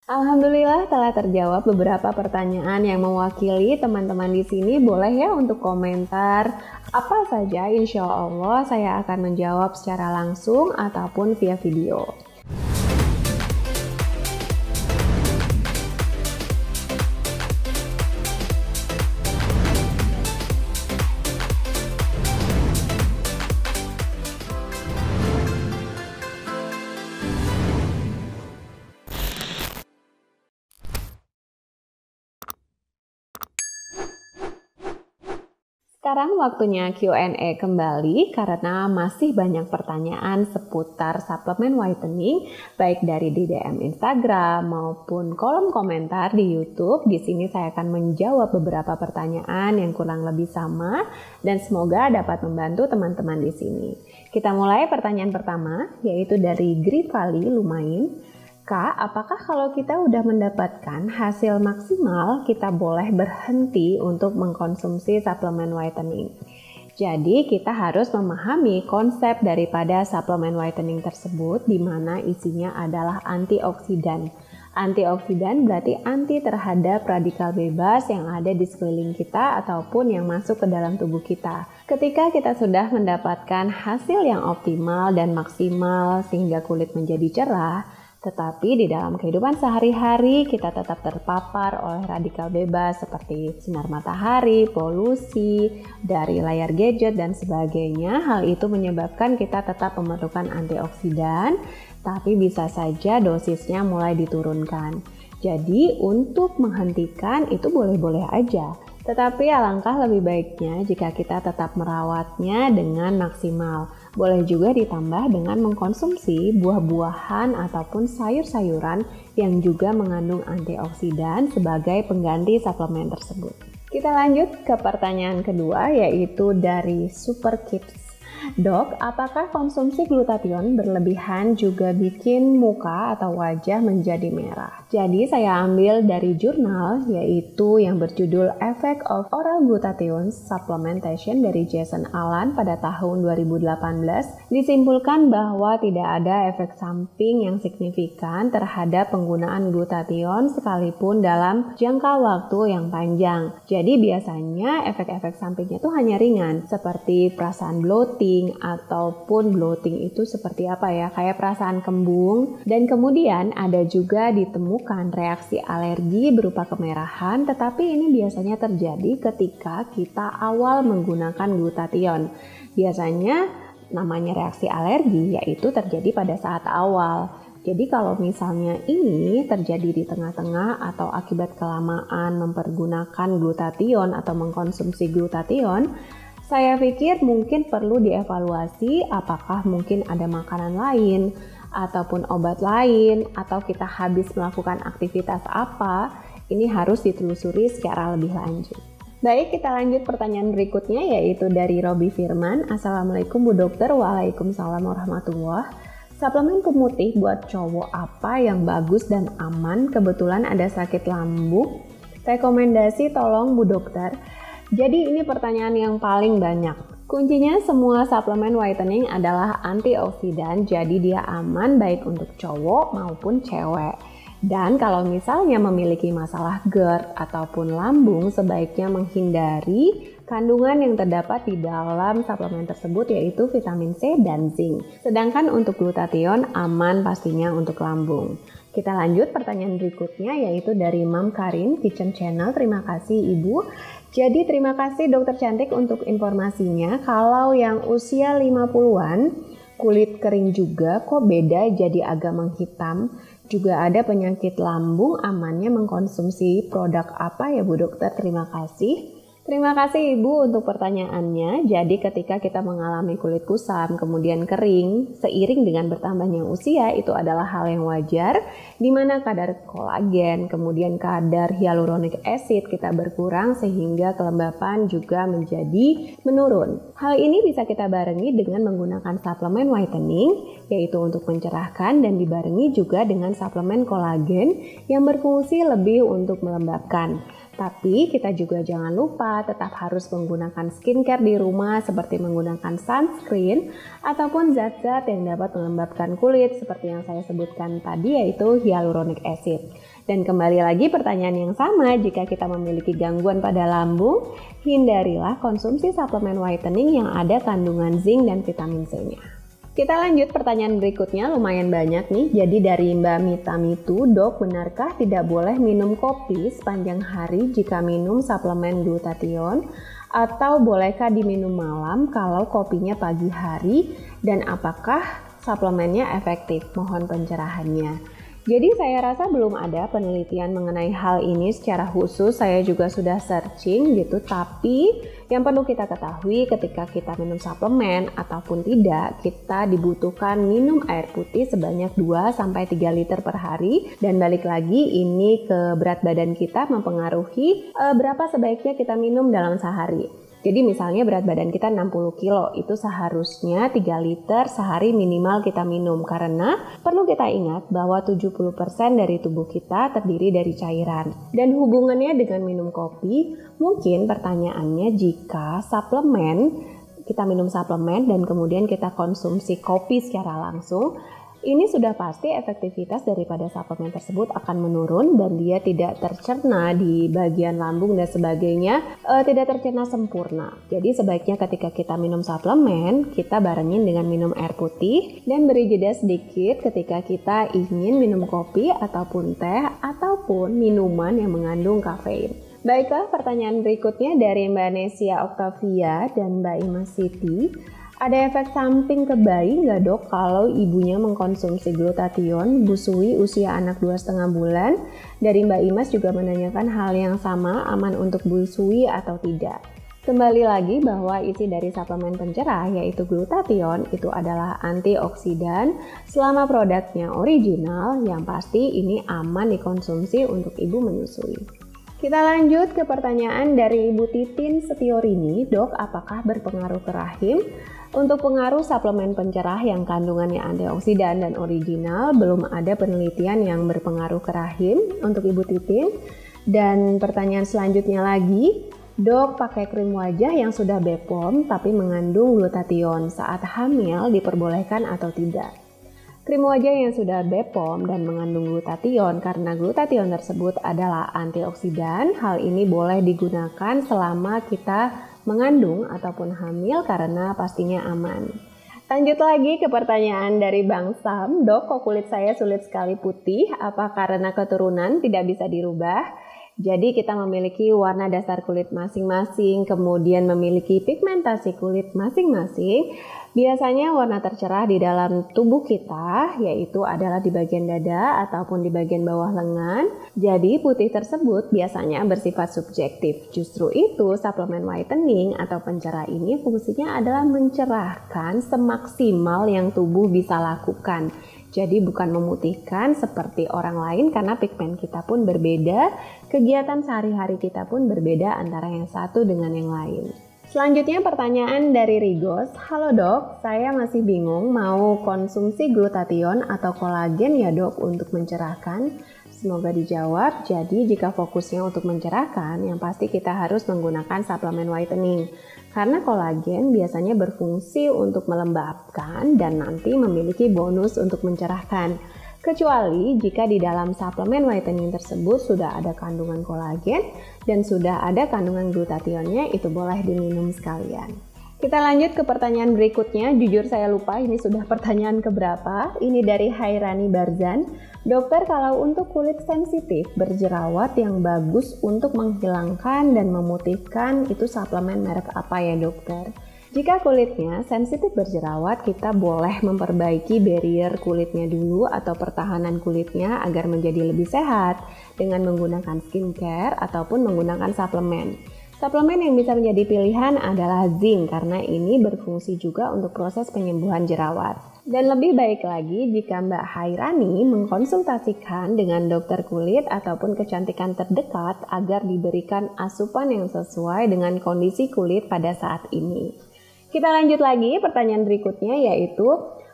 Alhamdulillah telah terjawab beberapa pertanyaan yang mewakili teman-teman di sini. Boleh ya untuk komentar apa saja, insya Allah saya akan menjawab secara langsung ataupun via video. Sekarang waktunya Q&A kembali karena masih banyak pertanyaan seputar suplemen whitening baik dari di DM Instagram maupun kolom komentar di YouTube. Di sini saya akan menjawab beberapa pertanyaan yang kurang lebih sama dan semoga dapat membantu teman-teman di sini. Kita mulai pertanyaan pertama yaitu dari Grivali Lumain. Kak, apakah kalau kita udah mendapatkan hasil maksimal, kita boleh berhenti untuk mengkonsumsi suplemen whitening? Jadi, kita harus memahami konsep daripada suplemen whitening tersebut, di mana isinya adalah antioksidan. Antioksidan berarti anti terhadap radikal bebas yang ada di sekeliling kita ataupun yang masuk ke dalam tubuh kita. Ketika kita sudah mendapatkan hasil yang optimal dan maksimal sehingga kulit menjadi cerah, tetapi di dalam kehidupan sehari-hari kita tetap terpapar oleh radikal bebas seperti sinar matahari, polusi, dari layar gadget dan sebagainya. Hal itu menyebabkan kita tetap memerlukan antioksidan, tapi bisa saja dosisnya mulai diturunkan. Jadi untuk menghentikan itu boleh-boleh aja. Tetapi alangkah lebih baiknya jika kita tetap merawatnya dengan maksimal. Boleh juga ditambah dengan mengkonsumsi buah-buahan ataupun sayur-sayuran yang juga mengandung antioksidan sebagai pengganti suplemen tersebut. Kita lanjut ke pertanyaan kedua yaitu dari Super Kids. Dok, apakah konsumsi glutathione berlebihan juga bikin muka atau wajah menjadi merah? Jadi saya ambil dari jurnal yaitu yang berjudul Effect of Oral Glutathione Supplementation dari Jason Allen pada tahun 2018. Disimpulkan bahwa tidak ada efek samping yang signifikan terhadap penggunaan glutathione sekalipun dalam jangka waktu yang panjang. Jadi biasanya efek-efek sampingnya itu hanya ringan seperti perasaan bloating ataupun bloating itu seperti apa ya, kayak perasaan kembung, dan kemudian ada juga ditemukan reaksi alergi berupa kemerahan, tetapi ini biasanya terjadi ketika kita awal menggunakan glutathione. Biasanya namanya reaksi alergi yaitu terjadi pada saat awal. Jadi kalau misalnya ini terjadi di tengah-tengah atau akibat kelamaan mempergunakan glutathione atau mengkonsumsi glutathione, saya pikir mungkin perlu dievaluasi apakah mungkin ada makanan lain ataupun obat lain atau kita habis melakukan aktivitas apa. Ini harus ditelusuri secara lebih lanjut. Baik, kita lanjut pertanyaan berikutnya yaitu dari Robi Firman. Assalamualaikum Bu Dokter. Waalaikumsalam warahmatullahi. Suplemen pemutih buat cowok apa yang bagus dan aman? Kebetulan ada sakit lambung. Rekomendasi tolong Bu Dokter. Jadi ini pertanyaan yang paling banyak. Kuncinya semua suplemen whitening adalah antioksidan, jadi dia aman baik untuk cowok maupun cewek. Dan kalau misalnya memiliki masalah GERD ataupun lambung, sebaiknya menghindari kandungan yang terdapat di dalam suplemen tersebut yaitu vitamin C dan zinc. Sedangkan untuk glutathione aman pastinya untuk lambung. Kita lanjut pertanyaan berikutnya yaitu dari Mam Karin Kitchen Channel. Terima kasih Ibu. Jadi terima kasih Dokter Cantik untuk informasinya. Kalau yang usia 50-an kulit kering juga kok beda jadi agak menghitam. Juga ada penyakit lambung, amannya mengkonsumsi produk apa ya Bu Dokter? Terima kasih. Terima kasih Ibu untuk pertanyaannya. Jadi ketika kita mengalami kulit kusam, kemudian kering, seiring dengan bertambahnya usia, itu adalah hal yang wajar, di mana kadar kolagen, kemudian kadar hyaluronic acid kita berkurang sehingga kelembapan juga menjadi menurun. Hal ini bisa kita barengi dengan menggunakan suplemen whitening, yaitu untuk mencerahkan dan dibarengi juga dengan suplemen kolagen yang berfungsi lebih untuk melembabkan. Tapi kita juga jangan lupa tetap harus menggunakan skincare di rumah seperti menggunakan sunscreen ataupun zat-zat yang dapat melembabkan kulit seperti yang saya sebutkan tadi, yaitu hyaluronic acid. Dan kembali lagi pertanyaan yang sama, jika kita memiliki gangguan pada lambung, hindarilah konsumsi suplemen whitening yang ada kandungan zinc dan vitamin C-nya. Kita lanjut pertanyaan berikutnya, lumayan banyak nih. Jadi dari Mbak Mita Mitu, dok, benarkah tidak boleh minum kopi sepanjang hari jika minum suplemen glutathione? Atau bolehkah diminum malam kalau kopinya pagi hari? Dan apakah suplemennya efektif? Mohon pencerahannya. Jadi saya rasa belum ada penelitian mengenai hal ini secara khusus, saya juga sudah searching gitu, tapi yang perlu kita ketahui ketika kita minum suplemen ataupun tidak, kita dibutuhkan minum air putih sebanyak 2-3 liter per hari, dan balik lagi ini ke berat badan kita mempengaruhi berapa sebaiknya kita minum dalam sehari. Jadi misalnya berat badan kita 60 kilo, itu seharusnya 3 liter sehari minimal kita minum. Karena perlu kita ingat bahwa 70% dari tubuh kita terdiri dari cairan. Dan hubungannya dengan minum kopi, mungkin pertanyaannya jika kita minum suplemen dan kemudian kita konsumsi kopi secara langsung, ini sudah pasti efektivitas daripada suplemen tersebut akan menurun dan dia tidak tercerna di bagian lambung dan sebagainya, tidak tercerna sempurna. Jadi sebaiknya ketika kita minum suplemen, kita barengin dengan minum air putih dan beri jeda sedikit ketika kita ingin minum kopi ataupun teh ataupun minuman yang mengandung kafein. Baiklah, pertanyaan berikutnya dari Mbak Nesia Octavia dan Mbak Ima Siti. Ada efek samping ke bayi nggak dok kalau ibunya mengkonsumsi glutathione busui usia anak 2,5 bulan? Dari Mbak Imas juga menanyakan hal yang sama, aman untuk busui atau tidak. Kembali lagi bahwa isi dari suplemen pencerah yaitu glutathione itu adalah antioksidan. Selama produknya original, yang pasti ini aman dikonsumsi untuk ibu menyusui. Kita lanjut ke pertanyaan dari Ibu Titin Setiorini, dok, apakah berpengaruh ke rahim? Untuk pengaruh suplemen pencerah yang kandungannya antioksidan dan original, belum ada penelitian yang berpengaruh ke rahim untuk Ibu Titin. Dan pertanyaan selanjutnya lagi, dok, pakai krim wajah yang sudah BPOM tapi mengandung glutathione saat hamil diperbolehkan atau tidak? Krim wajah yang sudah BPOM dan mengandung glutathione karena glutathione tersebut adalah antioksidan, hal ini boleh digunakan selama kita mengandung ataupun hamil karena pastinya aman. Lanjut lagi ke pertanyaan dari Bang Sam, dok, kok kulit saya sulit sekali putih, apa karena keturunan tidak bisa dirubah? Jadi kita memiliki warna dasar kulit masing-masing, kemudian memiliki pigmentasi kulit masing-masing. Biasanya warna tercerah di dalam tubuh kita yaitu adalah di bagian dada ataupun di bagian bawah lengan. Jadi putih tersebut biasanya bersifat subjektif. Justru itu suplemen whitening atau pencerah ini fungsinya adalah mencerahkan semaksimal yang tubuh bisa lakukan. Jadi bukan memutihkan seperti orang lain karena pigmen kita pun berbeda, kegiatan sehari-hari kita pun berbeda antara yang satu dengan yang lain. Selanjutnya pertanyaan dari Rigos, halo dok, saya masih bingung mau konsumsi glutathione atau kolagen ya dok untuk mencerahkan? Semoga dijawab. Jadi jika fokusnya untuk mencerahkan, yang pasti kita harus menggunakan suplemen whitening. Karena kolagen biasanya berfungsi untuk melembabkan dan nanti memiliki bonus untuk mencerahkan. Kecuali jika di dalam suplemen whitening tersebut sudah ada kandungan kolagen dan sudah ada kandungan glutathione-nya, itu boleh diminum sekalian. Kita lanjut ke pertanyaan berikutnya. Jujur saya lupa ini sudah pertanyaan keberapa. Ini dari Hairani Barzan. Dokter, kalau untuk kulit sensitif berjerawat yang bagus untuk menghilangkan dan memutihkan, itu suplemen merek apa ya dokter? Jika kulitnya sensitif berjerawat, kita boleh memperbaiki barrier kulitnya dulu atau pertahanan kulitnya agar menjadi lebih sehat dengan menggunakan skincare ataupun menggunakan suplemen. Suplemen yang bisa menjadi pilihan adalah zinc karena ini berfungsi juga untuk proses penyembuhan jerawat. Dan lebih baik lagi jika Mbak Hairani mengkonsultasikan dengan dokter kulit ataupun kecantikan terdekat agar diberikan asupan yang sesuai dengan kondisi kulit pada saat ini. Kita lanjut lagi pertanyaan berikutnya yaitu,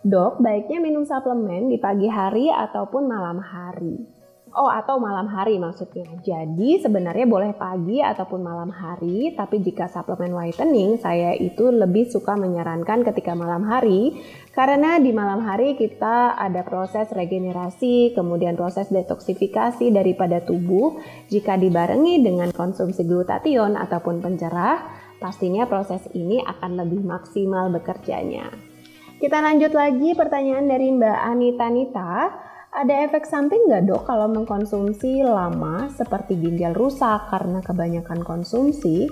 dok, baiknya minum suplemen di pagi hari ataupun malam hari? Oh, atau malam hari maksudnya. Jadi sebenarnya boleh pagi ataupun malam hari, tapi jika suplemen whitening saya itu lebih suka menyarankan ketika malam hari, karena di malam hari kita ada proses regenerasi, kemudian proses detoksifikasi daripada tubuh. Jika dibarengi dengan konsumsi glutathione ataupun pencerah, pastinya proses ini akan lebih maksimal bekerjanya. Kita lanjut lagi pertanyaan dari Mbak Anita Nita. Ada efek samping nggak dok kalau mengkonsumsi lama seperti ginjal rusak karena kebanyakan konsumsi?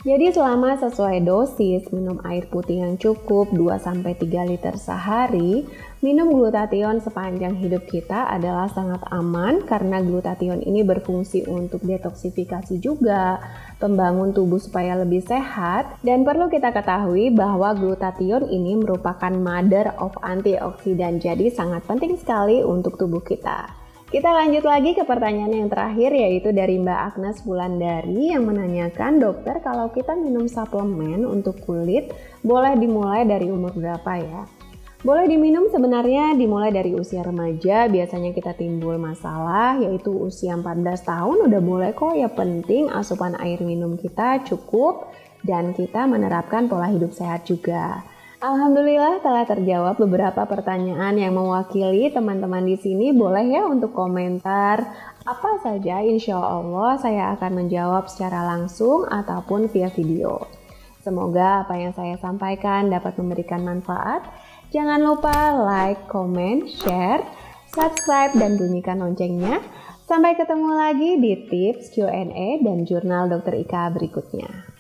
Jadi selama sesuai dosis, minum air putih yang cukup 2-3 liter sehari, minum glutathione sepanjang hidup kita adalah sangat aman karena glutathione ini berfungsi untuk detoksifikasi juga, pembangun tubuh supaya lebih sehat, dan perlu kita ketahui bahwa glutathione ini merupakan mother of antioksidan, jadi sangat penting sekali untuk tubuh kita. Kita lanjut lagi ke pertanyaan yang terakhir, yaitu dari Mbak Agnes Wulandari yang menanyakan, dokter kalau kita minum suplemen untuk kulit boleh dimulai dari umur berapa ya? Boleh diminum sebenarnya dimulai dari usia remaja, biasanya kita timbul masalah yaitu usia 14 tahun udah boleh kok, ya penting asupan air minum kita cukup dan kita menerapkan pola hidup sehat juga. Alhamdulillah telah terjawab beberapa pertanyaan yang mewakili teman-teman di sini. Boleh ya untuk komentar apa saja, insya Allah saya akan menjawab secara langsung ataupun via video. Semoga apa yang saya sampaikan dapat memberikan manfaat. Jangan lupa like, comment, share, subscribe, dan bunyikan loncengnya. Sampai ketemu lagi di tips Q&A dan jurnal Dr. Ika berikutnya.